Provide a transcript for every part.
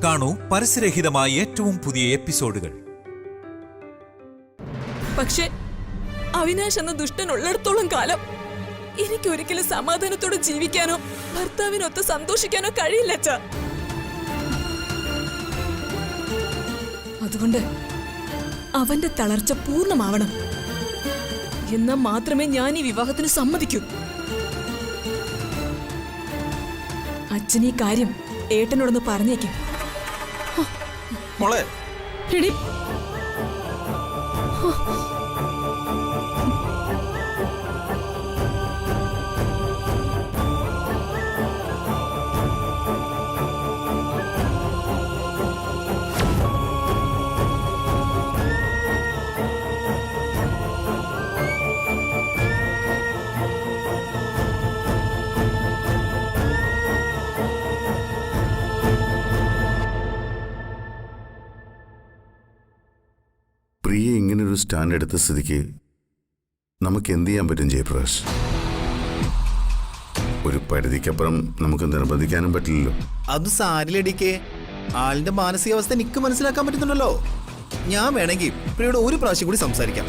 കാണൂ പരസ്യരഹിതമായ ഏറ്റവും പുതിയ എപ്പിസോഡുകൾ. പക്ഷേ അവിനാശ് എന്ന ദുഷ്ടൻ ഉള്ളിടത്തോളം കാലം എനിക്ക് ഒരിക്കലും സമാധാനത്തോടെ ജീവിക്കാനോ ഭർത്താവിനൊത്ത് സന്തോഷിക്കാനോ കഴിയില്ല അച്ഛാ. അതുകൊണ്ട് അവന്റെ തളർച്ച പൂർണ്ണമാവണം. എന്നാൽ മാത്രമേ ഞാൻ ഈ വിവാഹത്തിന് സമ്മതിക്കൂ. അച്ഛൻ ഈ കാര്യം ഏട്ടനോടൊന്ന് പറഞ്ഞേക്കും. മോളെ എടി, പ്രിയ ഇങ്ങനൊരു സ്റ്റാൻഡ് എടുത്ത സ്ഥിതിക്ക് നമുക്ക് എന്ത് ചെയ്യാൻ പറ്റും ജയപ്രകാശ്? ഒരു പരിധിക്കപ്പുറം നമുക്ക് നിർബന്ധിക്കാനും പറ്റില്ലല്ലോ. അത് സാരിലടിക്കേ ആളിന്റെ മാനസികാവസ്ഥ എനിക്ക് മനസ്സിലാക്കാൻ പറ്റുന്നുണ്ടല്ലോ. ഞാൻ വേണമെങ്കിൽ പ്രിയയോട് ഒരു പ്രാവശ്യം കൂടി സംസാരിക്കാം.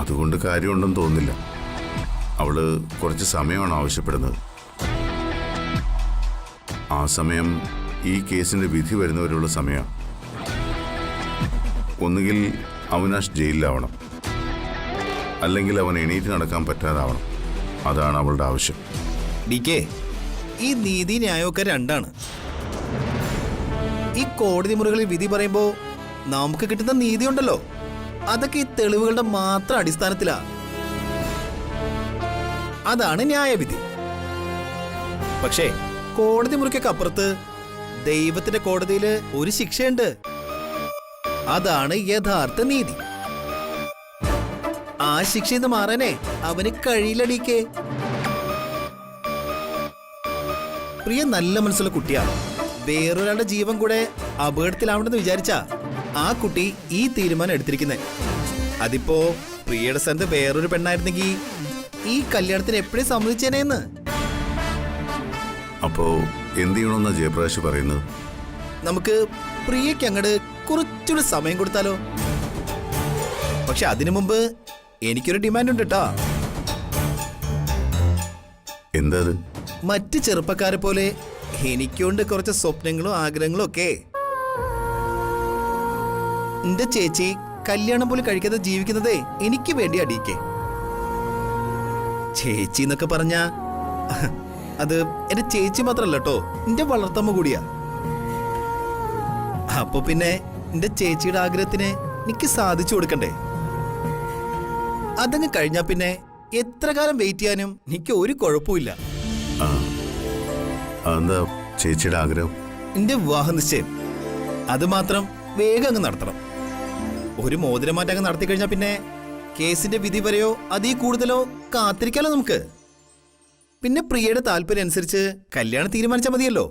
അതുകൊണ്ട് കാര്യമുണ്ടെന്ന് തോന്നുന്നില്ല. അവള് കുറച്ച് സമയമാണ് ആവശ്യപ്പെടുന്നത്. ആ സമയം ഈ കേസിന്റെ വിധി വരുന്നവരുള്ള സമയം. ഒന്നുകിൽ അവിനാശ് ജയിലിലാവണം, അല്ലെങ്കിൽ അവൻ എണീറ്റ് നടക്കാൻ പറ്റാതാവണം. അതാണ് അവളുടെ ആവശ്യം. ഡിക്കേ, ഈ നീതി ന്യായമൊക്കെ രണ്ടാണ്. ഈ കോടതി മുറികളിൽ വിധി പറയുമ്പോൾ നമുക്ക് കിട്ടുന്ന നീതി ഉണ്ടല്ലോ, അതൊക്കെ ഈ തെളിവുകളുടെ മാത്രം അടിസ്ഥാനത്തിലാ. അതാണ് ന്യായവിധി. പക്ഷേ കോടതി മുറിക്കൊക്കെ അപ്പുറത്ത് ദൈവത്തിന്റെ കോടതിയിൽ ഒരു ശിക്ഷയുണ്ട്. അതാണ് യഥാർത്ഥ നീതി. ആ ശിക്ഷയിൽ നിന്ന് മാറാനേ അവന് കഴിയില്ലടിക്കേ. പ്രിയ നല്ല മനസ്സുള്ള കുട്ടിയാണ്. വേറൊരാളുടെ ജീവൻ കൂടെ അപകടത്തിലാവണമെന്ന് വിചാരിച്ചാ ആ കുട്ടി ഈ തീരുമാനം എടുത്തിരിക്കുന്നത്. അതിപ്പോ പ്രിയയുടെ സ്ഥാനത്ത് വേറൊരു പെണ്ണായിരുന്നെങ്കിൽ ഈ കല്യാണത്തിന് എപ്പോഴും സമ്മതിച്ചേനേന്ന്. അപ്പോ എന്ത് ചെയ്യണമെന്നാ ജയപ്രകാശ് പറയുന്നത്? നമുക്ക് പ്രിയയ്ക്ക് അങ്ങോട്ട് കുറച്ചുകൂടി സമയം കൊടുത്താലോ? പക്ഷെ അതിനു മുമ്പ് എനിക്കൊരു ഡിമാൻഡ് ഉണ്ട് കേട്ടോ. എന്താ? മറ്റ് ചെറുപ്പക്കാരെ പോലെ എനിക്കുണ്ട് കുറച്ച് സ്വപ്നങ്ങളും ആഗ്രഹങ്ങളും ഒക്കെ. എന്റെ ചേച്ചി കല്യാണം പോലും കഴിക്കാതെ ജീവിക്കുന്നതേ എനിക്ക് വേണ്ടി അടിയിക്കേ. ചേച്ചി എന്നൊക്കെ പറഞ്ഞ അത് എന്റെ ചേച്ചി മാത്രല്ല കേട്ടോ, എന്റെ വളർത്തമ്മ കൂടിയാ. അപ്പൊ പിന്നെ എന്റെ ചേച്ചിയുടെ ആഗ്രഹത്തിന് എനിക്ക് സാധിച്ചു കൊടുക്കണ്ടേ? അതങ്ങ് കഴിഞ്ഞാ പിന്നെ എത്ര കാലം വെയിറ്റ് ചെയ്യാനും എനിക്ക് ഒരു കുഴപ്പമില്ല. എന്താ ചേച്ചിയുടെ ആഗ്രഹം? എന്റെ വിവാഹ നിശ്ചയം അത് മാത്രം വേഗം അങ്ങ് നടത്തണം. ഒരു മോതിരമാറ്റം അങ്ങ് നടത്തി കഴിഞ്ഞാൽ പിന്നെ കേസിന്റെ വിധി വരെയോ അതിൽ കൂടുതലോ കാത്തിരിക്കാലോ നമുക്ക്. പിന്നെ പ്രിയയുടെ താല്പര്യം അനുസരിച്ച് കല്യാണം തീരുമാനിച്ചാൽ മതിയല്ലോ.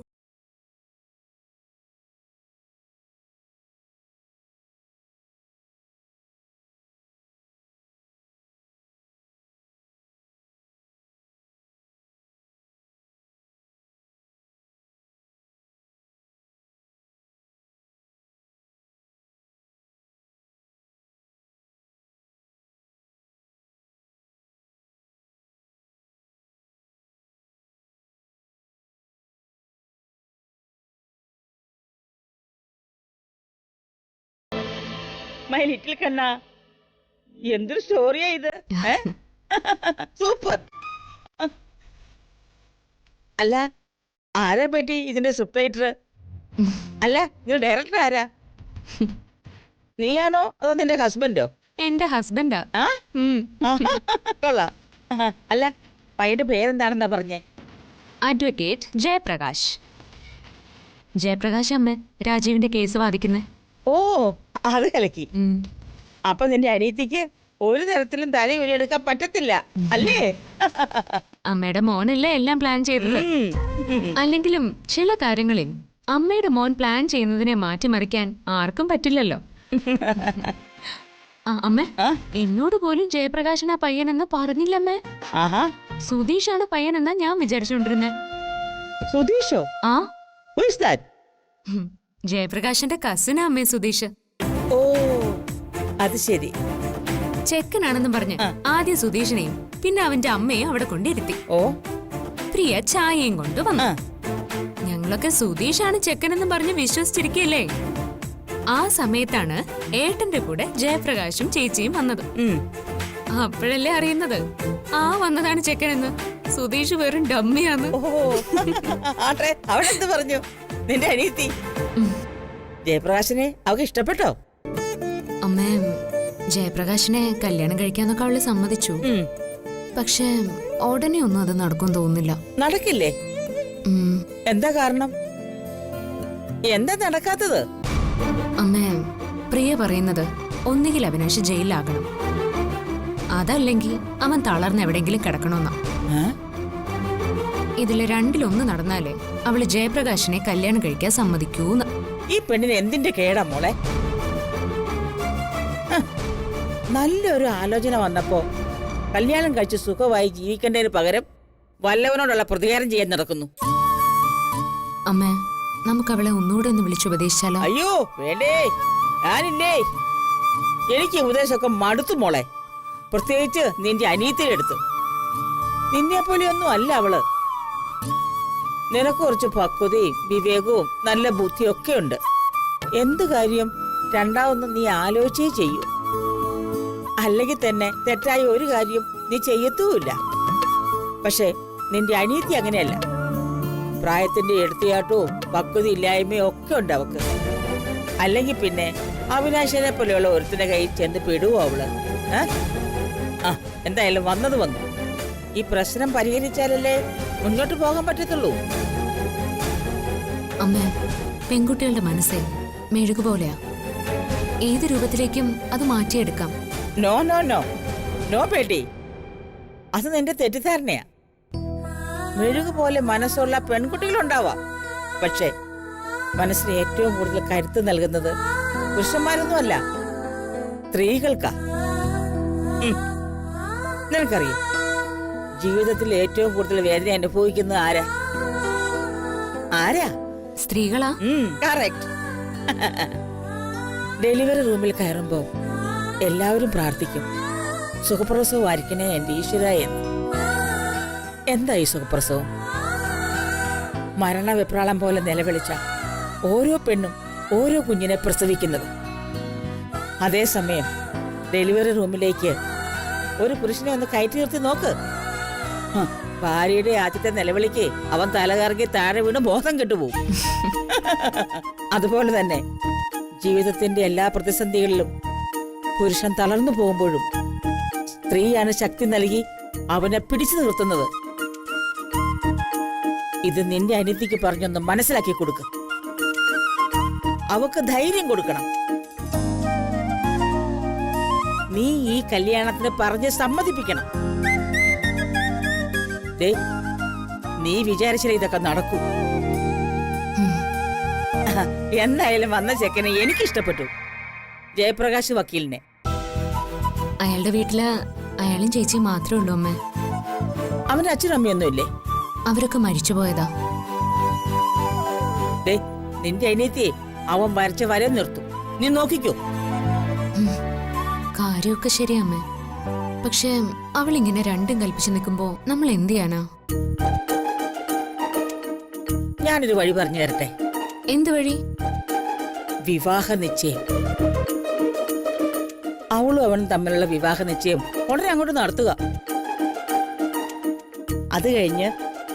മൈ ലിറ്റിൽ കണ്ണ, എന്തൊരു സ്റ്റോറിയാ ഇത്. സൂപ്പർ. അല്ല, ആരെ പറ്റി ഇതിന്റെ സബ്ടൈറ്റർ? അല്ല, ഇത് ഡയറക്ടർ ആരാ? നീയാണോ അതോ നിന്റെ ഹസ്ബൻഡോ? എന്റെ ഹസ്ബൻഡാ. കൊള്ളാം. അല്ല, പയ്യന്റെ പേരെന്താണെന്നാ പറഞ്ഞേ? അഡ്വക്കേറ്റ് ജയപ്രകാശ്. ജയപ്രകാശ് അമ്മ രാജീവിന്റെ കേസ് വാദിക്കുന്നേ. ഓ, അത് കലക്കി. അപ്പൊ നിന്റെ അനിയത്തിക്ക് ഒരു തരത്തിലും തലയൊലിയെടുക്കാൻ പറ്റത്തില്ല അല്ലേ? അമ്മയുടെ മോനല്ലേ എല്ലാം പ്ലാൻ ചെയ്തത്. അല്ലെങ്കിലും ചില കാര്യങ്ങളിൽ അമ്മയുടെ മോൻ പ്ലാൻ ചെയ്യുന്നതിനെ മാറ്റിമറിക്കാൻ ആർക്കും പറ്റില്ലല്ലോ. അമ്മ, എന്നോട് പോലും ജയപ്രകാശനാ പയ്യനെന്ന് പറഞ്ഞില്ലമ്മേ. സുധീഷാണ് പയ്യനെന്നാ ഞാൻ വിചാരിച്ചോണ്ടിരുന്നേ. സുധീഷോ? ആ, ഈസ് ദാറ്റ്? ജയപ്രകാശിന്റെ കസിനാ അമ്മേ സുധീഷ്. ഓ, അത് ശരി. ചെക്കനാണെന്നും പറഞ്ഞ് ആദ്യം സുധീഷിനെയും പിന്നെ അവന്റെ അമ്മയും അവിടെ കൊണ്ടിരുത്തി. ഓ, പ്രിയ ചായയും കൊണ്ട് വന്നു. ആ. ഞങ്ങളൊക്കെ സുധീഷാണ് ചെക്കനെന്ന് പറഞ്ഞ് വിശ്വസിച്ചിരിക്കല്ലേ. ആ സമയത്താണ് ഏട്ടന്റെ കൂടെ ജയപ്രകാശും ചേച്ചിയും വന്നത്. ഉം. അപ്പോഴല്ലേ അറിയുന്നത് വന്നതാണ് ചെക്കനെന്ന്. സുധീഷ് വെറും ഡമ്മിയാന്ന്. ഓ, ആട്ടെ, അവളെന്ത് പറഞ്ഞു നിന്റെ അനിയത്തി? ജയപ്രകാശിനെ അവക്ക് ഇഷ്ടപ്പെട്ടോ? അമ്മേ, ജയപ്രകാശിനെ കല്യാണം കഴിക്കാന്നൊക്കെ അവള് സമ്മതിച്ചു. ഉം. പക്ഷെ ഉടനെ ഒന്നും അത് നടക്കും തോന്നുന്നില്ല. നടക്കില്ലേ? ഉം. എന്താ കാരണം? എന്താ നടക്കാത്തത്? അമ്മേ, പ്രിയ പറയുന്നത് ഒന്നുകിൽ അവിനാശ് ജയിലിലാകണം, അതല്ലെങ്കിൽ അവൻ തളർന്ന് എവിടെങ്കിലും കിടക്കണമെന്നാ. ആ? ഇതില് രണ്ടിലൊന്ന് നടന്നാലേ അവള് ജയപ്രകാശിനെ കല്യാണം കഴിക്കാൻ സമ്മതിക്കൂന്ന്. ഈ പെണ്ണിന് എന്തിന്റെ കേടാ മോളെ? ഹ, നല്ലൊരു ആലോചന വന്നപ്പോ കല്യാണം കഴിച്ച് സുഖമായി ജീവിക്കേണ്ടതിന് പകരം വല്ലവനോടുള്ള പ്രതികാരം ചെയ്യാൻ നടക്കുന്നു. അമ്മേ, നമുക്ക് അവളെ ഒന്നുകൂടെ ഒന്ന് വിളിച്ചുപദേശിച്ചാലോ? അയ്യോ വേണ്ടേ, ഞാനില്ലേ. എനിക്ക് ഉപദേശമൊക്കെ മടുത്തു മോളെ, പ്രത്യേകിച്ച് നിന്റെ അനിയത്തിയുടെ അടുത്ത്. നിന്നെ പോലെയൊന്നും അല്ല അവള്. നിനക്ക് കുറച്ച് പക്വതയും വിവേകവും നല്ല ബുദ്ധിയൊക്കെ ഉണ്ട്. എന്തു കാര്യം രണ്ടാമൊന്നും നീ ആലോചിച്ചേ ചെയ്യൂ. അല്ലെങ്കിൽ തന്നെ തെറ്റായ ഒരു കാര്യം നീ ചെയ്യത്തുമില്ല. പക്ഷെ നിന്റെ അനിയത്തി അങ്ങനെയല്ല. പ്രായത്തിന്റെ എടുത്തിയാട്ടവും പക്വത ഇല്ലായ്മയും ഒക്കെ ഉണ്ട് അവക്ക്. അല്ലെങ്കിൽ പിന്നെ അവിനാശനെ പോലെയുള്ള ഒരുത്തിന്റെ കയ്യിൽ ചെന്ന് പെടുവോ അവള്? എന്തായാലും വന്നത് വന്നു. ഈ പ്രശ്നം പരിഹരിച്ചാലല്ലേ മുന്നോട്ട് പോകാൻ പറ്റത്തുള്ളൂ. അമ്മേ, പെൺകുട്ടികളുടെ മനസ്സേ മെഴുകുപോലെയാ. ഏത് രൂപത്തിലേക്കും അത് മാറ്റിയെടുക്കാം. നോ നോ നോ നോ പേട്ടി, അത് നിന്റെ തെറ്റിദ്ധാരണയാ. മെഴുകുപോലെ മനസ്സുള്ള പെൺകുട്ടികളുണ്ടാവാം. പക്ഷേ മനസ്സിന് ഏറ്റവും കൂടുതൽ കരുത്ത് നൽകുന്നത് പുരുഷന്മാരൊന്നുമല്ല, സ്ത്രീകൾക്കാ. നിനക്കറിയോ, ജീവിതത്തിൽ ഏറ്റവും കൂടുതൽ വേദന അനുഭവിക്കുന്നത് ആരാ? ആരാ? സ്ത്രീകളാ. കറക്റ്റ്. ഡെലിവറി റൂമിൽ കയറുമ്പോ എല്ലാവരും പ്രാർത്ഥിക്കും, സുഖപ്രസവമായിരിക്കണേ എന്റെ ഈശ്വര എന്ന്. എന്താ ഈ സുഖപ്രസവം? മരണവെപ്രാളം പോലെ നിലവിളിച്ച ഓരോ പെണ്ണും ഓരോ കുഞ്ഞിനെ പ്രസവിക്കുന്നത്. അതേസമയം ഡെലിവറി റൂമിലേക്ക് ഒരു പുരുഷനെ ഒന്ന് കയറ്റി നിർത്തി നോക്ക്. ഭാര്യയുടെ ആദ്യത്തെ നിലവിളിക്ക് അവൻ തലകറങ്ങി താഴെ വീണ് ബോധം കെട്ടുപോകും. അതുപോലെ തന്നെ ജീവിതത്തിന്റെ എല്ലാ പ്രതിസന്ധികളിലും പുരുഷൻ തളർന്നു പോകുമ്പോഴും സ്ത്രീയാണ് ശക്തി നൽകി അവനെ പിടിച്ചു നിർത്തുന്നത്. ഇത് നിന്റെ അനിയത്തിക്ക് പറഞ്ഞൊന്ന് മനസ്സിലാക്കി കൊടുക്കും. അവക്ക് ധൈര്യം കൊടുക്കണം. നീ ഈ കല്യാണത്തിന് പറഞ്ഞ് സമ്മതിപ്പിക്കണം. നീ വിചാരിച്ചാലേ ഇതൊക്കെ നടക്കൂ. എന്തായാലും വന്ന ചെക്കനെ എനിക്കിഷ്ടപ്പെട്ടു, ജയപ്രകാശ് വക്കീലിനെ. അയാളുടെ വീട്ടില് അയാളും ചേച്ചിയും മാത്രമേ ഉള്ളൂ അമ്മേ. അവന്റെ അച്ഛനും അമ്മയൊന്നുമില്ലേ? അവരൊക്കെ മരിച്ചുപോയതാ. നിന്റെ അനിയത്തിയെ അവൻ വരച്ച വര നിർത്തും, നീ നോക്കിക്കോ. കാര്യമൊക്കെ ശരിയമ്മേ, പക്ഷെ അവളിങ്ങനെ രണ്ടും കൽപ്പിച്ചു നിൽക്കുമ്പോ നമ്മൾ എന്ത് ചെയ്യാനാ? ഞാനൊരു വഴി പറഞ്ഞു തരട്ടെ. എന്ത് വഴി? വിവാഹ നിശ്ചയം. അവളും അവനും തമ്മിലുള്ള വിവാഹ നിശ്ചയം ഉടനെ അങ്ങോട്ട് നടത്തുക. അത് കഴിഞ്ഞ്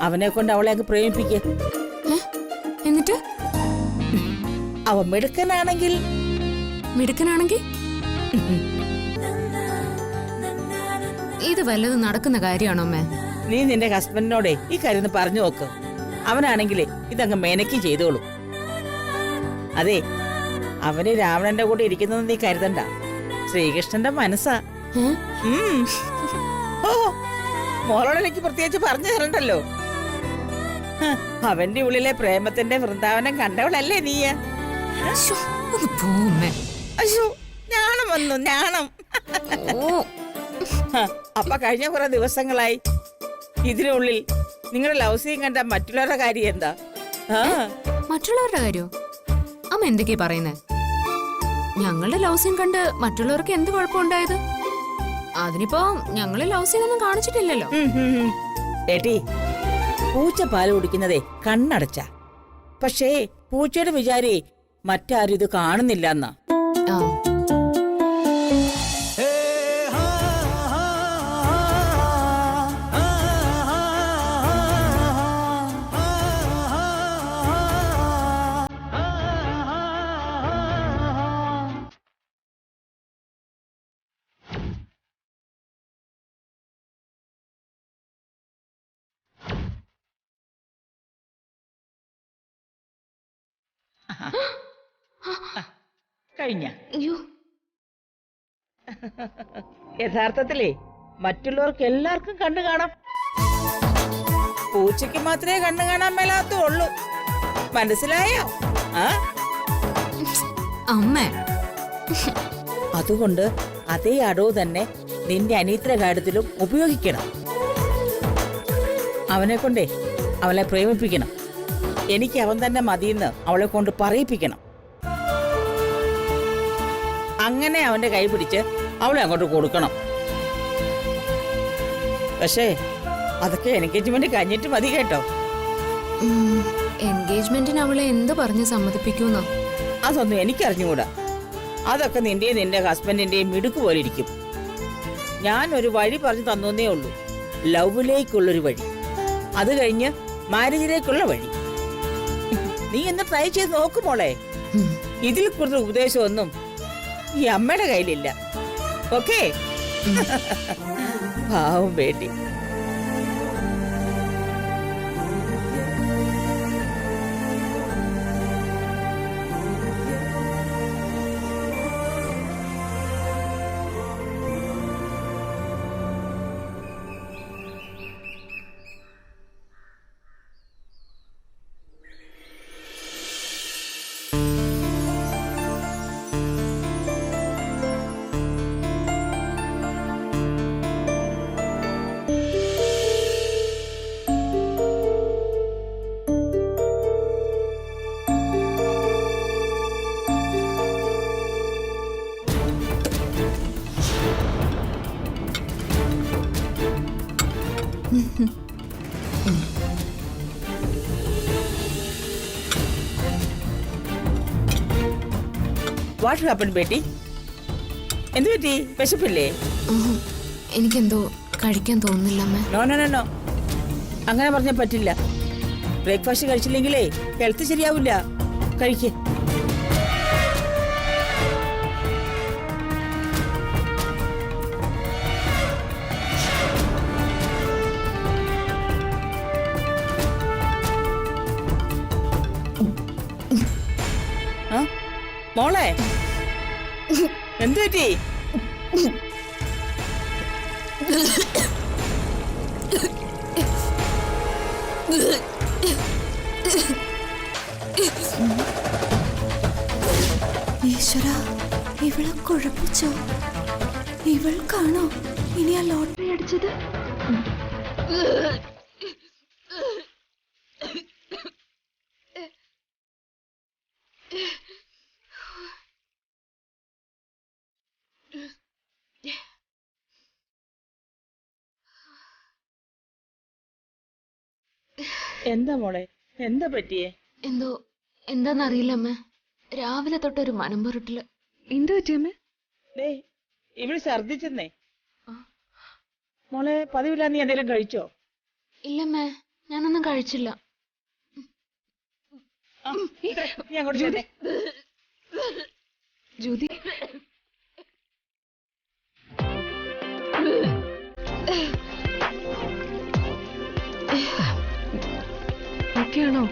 അവനെ കൊണ്ട് അവളെ അങ്ങ് പ്രേമിപ്പിക്കുക. എന്നിട്ട് അവൻ മിടുക്കനാണെങ്കിൽ ഇത് വല്ലതും നടക്കുന്ന കാര്യമാണോ അമ്മേ? നീ നിന്റെ ഹസ്ബൻഡിനോടെ ഈ കാര്യം പറഞ്ഞു നോക്ക്. അവനാണെങ്കിലേ ഇതങ്ങ് മേനയ്ക്ക് ചെയ്തോളൂ. അതെ, അവന് രാവണന്റെ കൂടെ ഇരിക്കുന്നത് നീ കരുതണ്ട, ശ്രീകൃഷ്ണന്റെ മനസ്സാ. ഓ, മോളോട് എനിക്ക് പ്രത്യേകിച്ച് പറഞ്ഞു തരണ്ടല്ലോ. അവന്റെ ഉള്ളിലെ പ്രേമത്തിന്റെ വൃന്ദാവനം കണ്ടവളല്ലേ നീ? അയ്യോ, ഞാണം വന്നു, ഞാണം. അപ്പൊ കഴിഞ്ഞ കുറെ ദിവസങ്ങളായി ഇതിനുള്ളിൽ നിങ്ങളുടെ ലവ് സീൻ കണ്ട മറ്റുള്ളവരുടെ കാര്യം എന്താ? മറ്റുള്ളവരുടെ കാര്യോ? അമ്മ എന്തൊക്കെയാ പറയുന്നേ? ഞങ്ങളുടെ ലവ് സീൻ കണ്ട് മറ്റുള്ളവർക്ക് എന്ത് കുഴപ്പമുണ്ടായത്? അതിനിപ്പോ ഞങ്ങള് ലവ് സീൻ ഒന്നും കാണിച്ചിട്ടില്ലല്ലോ. ഏട്ടി, പൂച്ച പാല് കുടിക്കുന്നതേ കണ്ണടച്ച. പക്ഷേ പൂച്ചയുടെ വിചാരി മറ്റാരും ഇത് കാണുന്നില്ല എന്നാ. ആ കഴിഞ്ഞ അയ്യോ, യഥാർത്ഥത്തിലേ മറ്റുള്ളവർക്ക് എല്ലാവർക്കും കണ്ണു കാണാം. പൂച്ചയ്ക്ക് മാത്രമേ കണ്ണു കാണാൻ മേലാത്തുള്ളൂ. മനസ്സിലായോ? ആ അമ്മ അതുകൊണ്ട് അതേ അടവ് തന്നെ നിന്റെ അനിയത്തിയുടെ കാര്യത്തിലും ഉപയോഗിക്കണം. അവനെ കൊണ്ടേ അവളെ പ്രേമിപ്പിക്കണം. എനിക്ക് അവൻ തന്നെ മതിയെന്ന് അവളെ കൊണ്ട് പറയിപ്പിക്കണം. അങ്ങനെ അവന്റെ കൈ പിടിച്ച് അവളെ അങ്ങോട്ട് കൊടുക്കണം. പക്ഷേ അതൊക്കെ എൻഗേജ്മെന്റ് കഴിഞ്ഞിട്ട് മതി കേട്ടോ. എൻഗേജ്മെന്റിന് അവളെ എന്ത് പറഞ്ഞ് സമ്മതിപ്പിക്കൂന്നോ? അതൊന്നും എനിക്കറിഞ്ഞുകൂടാ. അതൊക്കെ നിന്റെ ഹസ്ബൻഡിന്റെയും മിടുക്ക് പോലെ ഇരിക്കും. ഞാൻ ഒരു വഴി പറഞ്ഞു തന്നേ ഉള്ളൂ, ലവിലേക്കുള്ളൊരു വഴി. അത് കഴിഞ്ഞ് മാരേജിലേക്കുള്ള വഴി. നീ എന്ന് ട്രൈ ചെയ്ത് നോക്കുമോളെ. ഇതിൽ കൂടുതൽ ഉപദേശമൊന്നും ഈ അമ്മയുടെ കയ്യിലില്ല. ഓക്കേ? പാവം ബേട്ടി. What happen Beti? എന്ത് പറ്റി? വിശപ്പില്ലേ? എനിക്കെന്തോ കഴിക്കാൻ തോന്നുന്നില്ല അമ്മ. നോ നോ നോ നോ, അങ്ങനെ പറഞ്ഞാൽ പറ്റില്ല. ബ്രേക്ക്ഫാസ്റ്റ് കഴിച്ചില്ലെങ്കിലേ ഹെൽത്ത് ശരിയാവില്ല. കഴിക്കേ. മോളെ എന്ത് പറ്റി? ഈശ്വര, ഇവളെ കുഴപ്പിച്ചോ? ഇവൾക്കാണോ ഇനി ആ ലോട്ടറി അടിച്ചത്? എന്താ മോളെ, എന്താ പറ്റിയേ? എന്താന്നറിയില്ല അമ്മ. രാവിലെ തൊട്ടൊരു മനം പുരട്ടില്. എന്ത് പറ്റിയമ്മ? ഇവിടെ ഛർദിച്ചെന്നേ. മോളെ പതിവില്ല, നീ എന്തെങ്കിലും കഴിച്ചോ? ഇല്ലമ്മേ, ഞാനൊന്നും കഴിച്ചില്ല. നീ അങ്ങോട്ട് ചെന്നേ. ജ്യോതി, ഓക്കെയാണോ?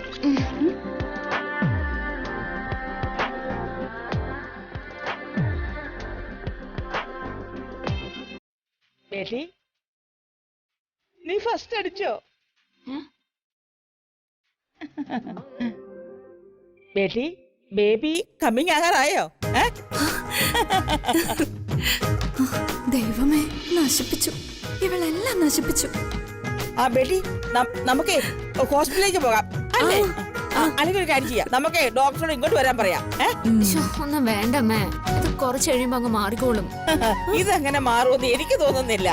ബേട്ടി, നീ ഫസ്റ്റ് അടിച്ചോ? ബേട്ടി, ബേബി കമ്മിങ് ആകാറായോ? ദൈവമേ, നശിപ്പിച്ചു. ഇവളെല്ലാം നശിപ്പിച്ചു. ആ ബേട്ടി, നമുക്കേ ഹോസ്പിറ്റലിലേക്ക് പോകാം അല്ലേ? അല്ലെങ്കിൽ ഒരു കാര്യം ചെയ്യാം, നമുക്ക് ഡോക്ടറോട് ഇങ്ങോട്ട് വരാൻ പറയാം. ഒന്നും വേണ്ടമ്മേ, ഇത് കുറച്ച് കഴിയുമ്പോ അങ്ങ് മാറിക്കോളും. ഇതങ്ങനെ മാറുമെന്ന് എനിക്ക് തോന്നുന്നില്ല.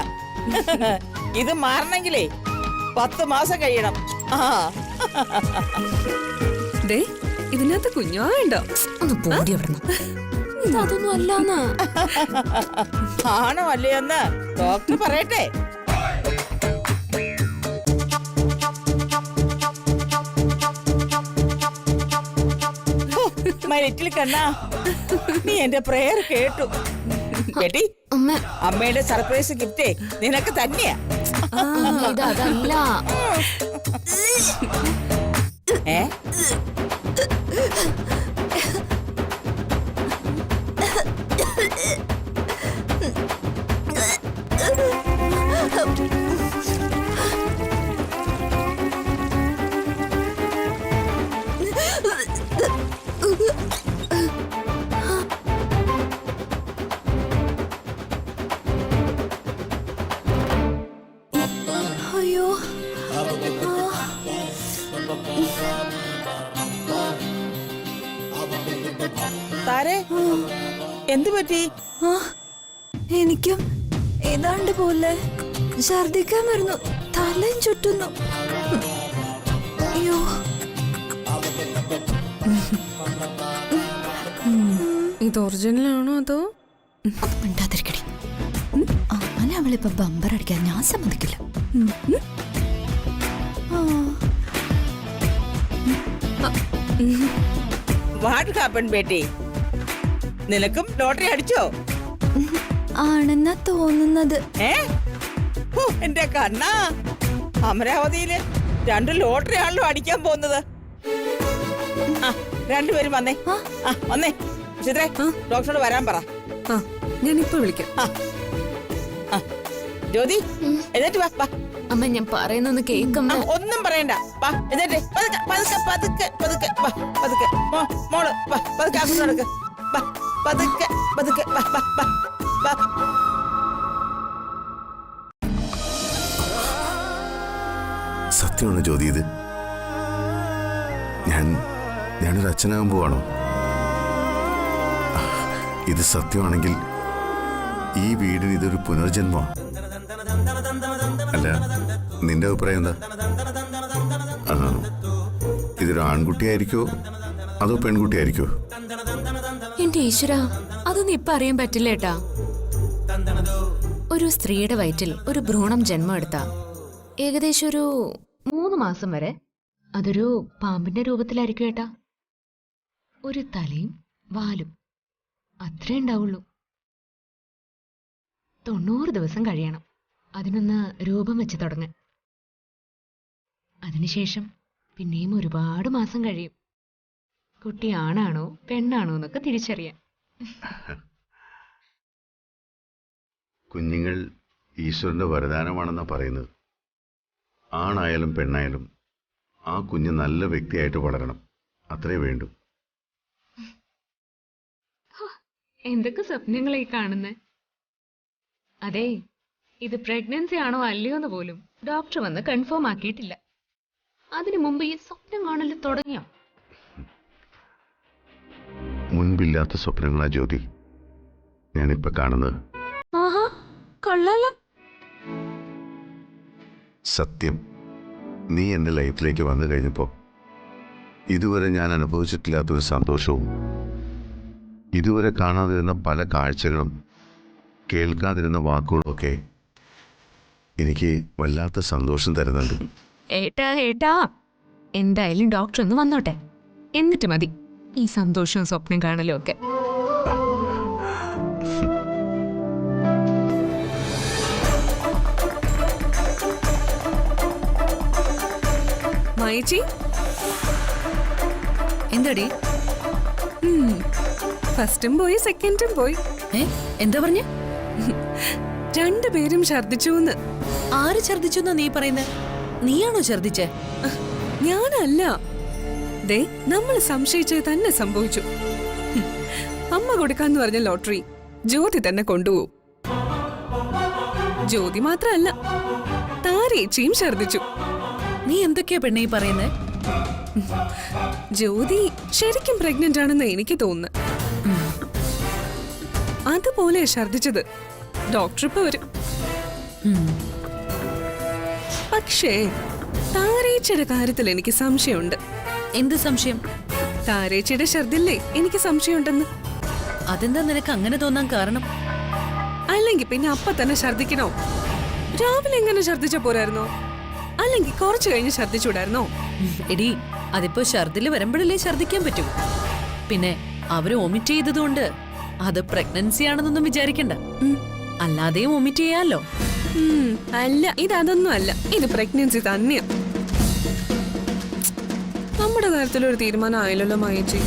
ഇത് മാറണമെങ്കിലേ 10 മാസം കഴിയണം. ഇതിനകത്ത് കുഞ്ഞോ ഉണ്ടോ? ഒന്ന് പോടി അവിടുന്ന്. അതൊന്നും അല്ലാന്ന്. ആണോ അല്ലയോന്ന് ഡോക്ടർ പറയട്ടെ. മരിറ്റിൽ കണ്ണാ, നീ എന്റെ പ്രേയർ കേട്ടു. കേട്ടി? അമ്മയുടെ സർപ്രൈസ് ഗിഫ്റ്റ് നിനക്ക് തന്നെയാ. ഇതല്ല. അയ്യോ താരേ, എന്തു പറ്റി? എനിക്കും ഏതാണ്ട് പോലെ ഛർദിക്കാൻ വരുന്നു, തലയും ചുറ്റുന്നു. അയ്യോ ഇത് ഒറിജിനലാണോ അതോ? മിണ്ടാതിരിക്കടി. അങ്ങനെ അവളിപ്പോ ബമ്പർ അടിക്കാൻ ഞാൻ സമ്മതിക്കില്ല. What happen Beti? നിനക്കും ലോട്ടറി അടിച്ചോ? ആണെന്നാ തോന്നുന്നത്. എന്റെ കണ്ണാ, അമരാവതിയില് 2 ലോട്ടറി ആണല്ലോ അടിക്കാൻ പോകുന്നത്. രണ്ടുപേരും വന്നേ. വന്നേ ചിത്രേ, ഡോക്ടറോട് വരാൻ പറ. ഞാനിപ്പോ വിളിക്കാം. ജ്യോതി, എന്നിട്ട് വാ. അമ്മ ഞാൻ പറയുന്നൊന്ന് കേക്കമ്മ. ഒന്നും പറയണ്ട, വാ. എന്നിട്ട് പതുക്കെ പതുക്കെ വാ, പതുക്കെ മോള് വാ, പതുക്കെ അങ്ങോട്ട് നടക്ക്. വാ, പതുക്കെ പതുക്കെ വാ, വാ, വാ, വാ. സത്യമാണ് ജ്യോതി, ഇത് ഞാനൊരു അച്ഛനാകാൻ പോവാണോ? ഇത് സത്യമാണെങ്കിൽ ഈ വീടിന് ഇതൊരു പുനർജന്മമാണ്. അല്ല, നിന്റെ അഭിപ്രായം എന്താ? ഇതൊരു ആൺകുട്ടിയായിരിക്കോ അതോ പെൺകുട്ടിയായിരിക്കോ? എന്റെ ഈശ്വര, അതൊന്നും ഇപ്പൊ അറിയാൻ പറ്റില്ല ഏട്ടാ. ഒരു സ്ത്രീയുടെ വയറ്റിൽ ഒരു ഭ്രൂണം ജന്മം എടുത്ത ഏകദേശം ഒരു 3 മാസം വരെ അതൊരു പാമ്പിന്റെ രൂപത്തിലായിരിക്കും ഏട്ടാ. ഒരു തലയും വാലും അത്രേ ഉണ്ടാവുള്ളൂ. 90 ദിവസം കഴിയണം അതിനൊന്ന് രൂപം വെച്ച് തുടങ്ങാൻ. അതിനുശേഷം പിന്നെയും ഒരുപാട് മാസം കഴിയും കുട്ടി ആണാണോ പെണ്ണാണോ എന്നൊക്കെ തിരിച്ചറിയാൻ. കുഞ്ഞുങ്ങൾ ഈശ്വരന്റെ വരദാനമാണെന്നാ പറയുന്നത്. ആണായാലും പെണ്ണായാലും ആ കുഞ്ഞ് നല്ല വ്യക്തിയായിട്ട് വളരണം, അത്രേ വേണ്ടൂ. എന്തൊക്കെ സ്വപ്നങ്ങളായി കാണുന്നേ. അതെ, ഇത് പ്രഗ്നൻസി ആണോ അല്ലയോ എന്ന് പോലും ഡോക്ടർ വന്ന് കൺഫേം ആക്കിയിട്ടില്ല. അതിനു മുമ്പ് ഈ സ്വപ്നം കാണല് തുടങ്ങിയോ? മുൻപില്ലാത്ത സ്വപ്നങ്ങളാ ജ്യോതി ഞാനിപ്പോ കാണുന്നത്. ആഹാ, കൊള്ളാലോ. സത്യം, നീ എൻ്റെ ലൈഫിലേക്ക് വന്നു കഴിഞ്ഞപ്പോൾ ഇതുവരെ ഞാൻ അനുഭവിച്ചിട്ടില്ലാത്തൊരു സന്തോഷവും ഇതുവരെ കാണാതിരുന്ന പല കാഴ്ചകളും കേൾക്കാതിരുന്ന വാക്കുകളും ഒക്കെ എനിക്ക് വല്ലാത്ത സന്തോഷം തരുന്നുണ്ട്. ഏട്ടാ എന്തായാലും ഡോക്ടർ ഒന്ന് വന്നോട്ടെ, എന്നിട്ട് മതി ഈ സന്തോഷവും സ്വപ്നം കാണലും ഒക്കെ. മായിച്ചി, എന്താടി? ഫസ്റ്റും പോയി സെക്കൻഡും പോയി. എന്താ പറഞ്ഞ? 2 പേരും ഛർദിച്ചു. ആര് ഛർദിച്ചു എന്നാ നീ പറയുന്നേ? നീയാണോ ഛർദിച്ചേ? ഞാനല്ല. ദേ, നമ്മൾ സംശയിച്ചത് തന്നെ സംഭവിച്ചു. അമ്മ കൊടുക്കാന്ന് പറഞ്ഞ ലോട്ടറി ജ്യോതി തന്നെ കൊണ്ടുപോകും. ജ്യോതി മാത്രമല്ല, താരേച്ചിയും ഛർദിച്ചു. നീ എന്തൊക്കെയാ പെണ്ണെ ഈ പറയുന്നേ? ജ്യോതി ശരിക്കും പ്രഗ്നന്റ് ആണെന്ന് എനിക്ക് തോന്നുന്നു. അതുപോലെ ഛർദിച്ചത്. ഡോക്ടർ ഇപ്പൊ വരും. പക്ഷേ താരേച്ചിയുടെ കാര്യത്തിൽ എനിക്ക് സംശയമുണ്ട്. എന്ത് സംശയം? താരേച്ചിയുടെ ഛർദില്ലേ എനിക്ക് സംശയമുണ്ടെന്ന്. അതെന്താ നിനക്ക് അങ്ങനെ തോന്നാൻ കാരണം? അല്ലെങ്കിൽ പിന്നെ അപ്പ തന്നെ ഛർദിക്കണോ? രാവിലെ എങ്ങനെ ഛർദിച്ച പോരായിരുന്നോ? അല്ലെങ്കിൽ കുറച്ചു കഴിഞ്ഞ് ഛർദിച്ചൂടായിരുന്നോ? എടി, അതിപ്പോ ഛർദില് വരുമ്പോഴല്ലേ ഛർദിക്കാൻ പറ്റൂ. പിന്നെ അവര് ഒമിറ്റ് ചെയ്തതുകൊണ്ട് അത് പ്രഗ്നൻസി ആണെന്നൊന്നും വിചാരിക്കണ്ട. അല്ലാതെയും ഒമിറ്റ് ചെയ്യാലോ. അല്ല, ഇതൊന്നും അല്ല. ഇത് പ്രഗ്നൻസി തന്നെയാ. നമ്മുടെ കാര്യത്തിലൊരു തീരുമാനം ആയില്ലല്ലോ മായേച്ചി.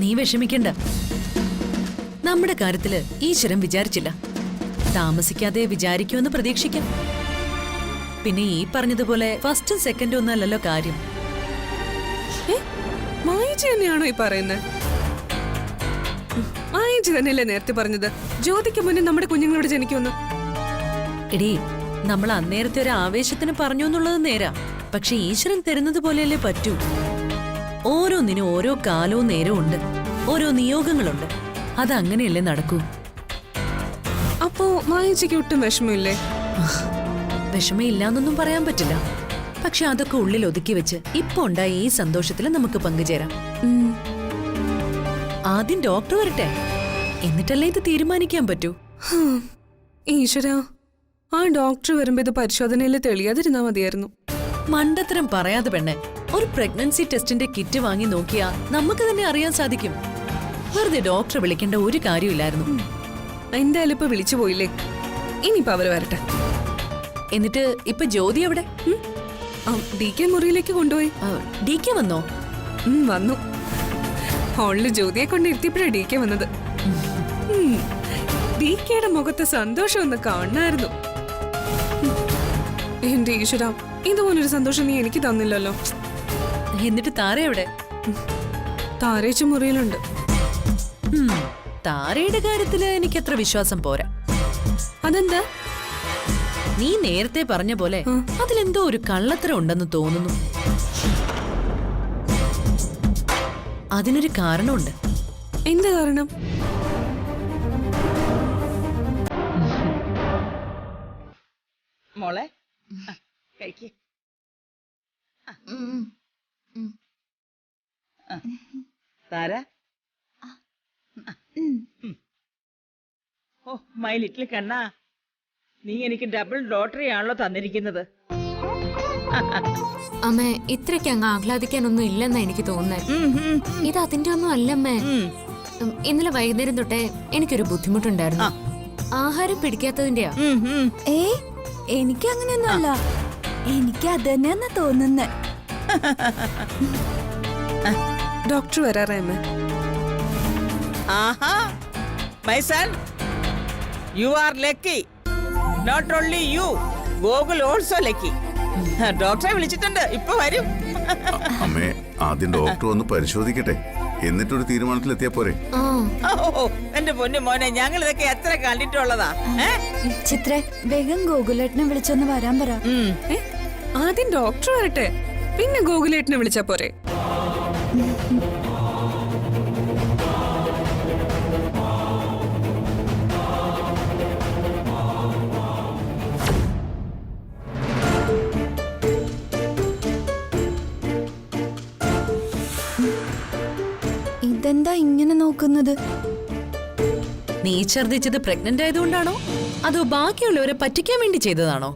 നീ വിഷമിക്കണ്ട. നമ്മുടെ കാര്യത്തില് ഈശ്വരൻ വിചാരിച്ചില്ല. താമസിക്കാതെ വിചാരിക്കുമെന്ന് പ്രതീക്ഷിക്കാം. പിന്നെ ഈ പറഞ്ഞതുപോലെ ഫസ്റ്റും സെക്കൻഡും ഒന്നും അല്ലല്ലോ കാര്യം. മായേച്ചി തന്നെയാണോ ഈ പറയുന്നത്? മായേച്ചി തന്നെയല്ലേ നേരത്തെ പറഞ്ഞത് ജ്യോതിക്ക് മുന്നേ നമ്മുടെ കുഞ്ഞുങ്ങളോട് ജനിക്കുമെന്ന്? എടി, നമ്മൾ അന്നേരത്തെ ഒരു ആവേശത്തിന് പറഞ്ഞു എന്നുള്ളത് നേരാ. പക്ഷെ ഈശ്വരൻ തരുന്നത് പോലെയല്ലേ പറ്റൂ. ഓരോന്നിനും ഓരോ കാലവും നേരവും ഉണ്ട്, ഓരോ നിയോഗങ്ങളുണ്ട്. അതങ്ങനെയല്ലേ നടക്കൂ. അപ്പോ മായേച്ചിക്ക് ഒട്ടും വിഷമമില്ലേ? വിഷമയില്ലാന്നൊന്നും പറയാൻ പറ്റില്ല. പക്ഷെ അതൊക്കെ ഉള്ളിൽ ഒതുക്കി വെച്ച് ഇപ്പൊ ഉണ്ടായ ഈ സന്തോഷത്തിൽ നമുക്ക് പങ്കുചേരാം. ആദ്യം ഡോക്ടർ വരട്ടെ, എന്നിട്ടല്ലേ ഇത് തീരുമാനിക്കാൻ പറ്റൂ. ഈശ്വരാ, ആ ഡോക്ടർ വരുമ്പോ ഇത് പരിശോധനയിൽ തെളിയാതിരുന്നാ മതിയായിരുന്നു. മണ്ടത്തരം പറയാതെ പെണ്ണെ. ഒരു പ്രഗ്നൻസി ടെസ്റ്റിന്റെ കിറ്റ് വാങ്ങി നോക്കിയാ നമുക്ക് തന്നെ അറിയാൻ സാധിക്കും. വെറുതെ ഡോക്ടറെ വിളിക്കേണ്ട ഒരു കാര്യമില്ലായിരുന്നു. എന്തായാലും ഇപ്പൊ വിളിച്ചു പോയില്ലേ, ഇനിയിപ്പോ അവര് വരട്ടെ. എന്നിട്ട് ഇപ്പൊ ജ്യോതി എവിടെ? DK മുറിയിലേക്ക് കൊണ്ടുപോയി. DK വന്നോ? വന്നു. ഹോളില് ജ്യോതിയെ കൊണ്ട് ഇരുത്തിയപ്പോഴാ DK വന്നത്. DKയുടെ മുഖത്തെ സന്തോഷം ഒന്ന് കാണായിരുന്നു. എന്റെ ഈശ്വര, ഇതുപോലൊരു സന്തോഷം നീ എനിക്ക് തന്നില്ലല്ലോ. എന്നിട്ട് താര എവിടെ? താരേച്ച മുറിയിലുണ്ട്. താരയുടെ കാര്യത്തില് എനിക്കത്ര വിശ്വാസം പോരാ. അതെന്താ? നീ നേരത്തെ പറഞ്ഞ പോലെ അതിലെന്തോ ഒരു കള്ളത്തരം ഉണ്ടെന്ന് തോന്നുന്നു. അതിനൊരു കാരണമുണ്ട്. എന്ത് കാരണം? മോളെ കഴിക്ക്. താര, ഓ മൈ ലിറ്റിൽ കണ്ണാ, നീ എനിക്ക് ഡബിൾ ലോട്ടറി ആണല്ലോ തന്നിരിക്കുന്നത്. അമ്മേ, ഇത്രയ്ക്ക് അങ്ങ് ആഹ്ലാദിക്കാനൊന്നും ഇല്ലെന്നാ എനിക്ക് തോന്നുന്നത്. ഇത് അതിന്റെ ഒന്നും അല്ലമ്മേ. ഇന്നലെ വൈകുന്നേരം തൊട്ടേ എനിക്കൊരു ബുദ്ധിമുട്ടുണ്ടായിരുന്നു. ആഹാരം പിടിക്കാത്തതിന്റെയാ. എനിക്ക് അങ്ങനെയൊന്നും അല്ല. എനിക്ക് അത് തന്നെയാ തോന്നുന്നേ. ഡോക്ടർ വരാറേമ്മേ. ആഹാ, my son, you are lucky. Not only you, Gokul also lucky. ഡോക്ടറെ വിളിച്ചിട്ടുണ്ട്, ഇപ്പൊ വരും. അമ്മേ, ആദ്യം ഡോക്ടർ ഒന്ന് പരിശോധിക്കട്ടെ, എന്നിട്ടൊരു തീരുമാനത്തിലെത്തിയാ പോരെ? എന്റെ പൊന്നു മോനെ, ഞങ്ങൾ ഇതൊക്കെ എത്ര കണ്ടിട്ടുള്ളതാ. ചിത്രേ, വേഗം ഗോകുലേട്ടനെ വിളിച്ചൊന്ന് വരാൻ പറ. ആദ്യം ഡോക്ടർ വരട്ടെ, പിന്നെ ഗോകുലേട്ടനെ വിളിച്ചാ പോരെ? ഇതെന്താ ഇങ്ങനെ നോക്കുന്നത്? നീ ഛർദിച്ചത് പ്രഗ്നന്റ് ആയതുകൊണ്ടാണോ അതോ ബാക്കിയുള്ളവരെ പറ്റിക്കാൻ വേണ്ടി ചെയ്തതാണോ?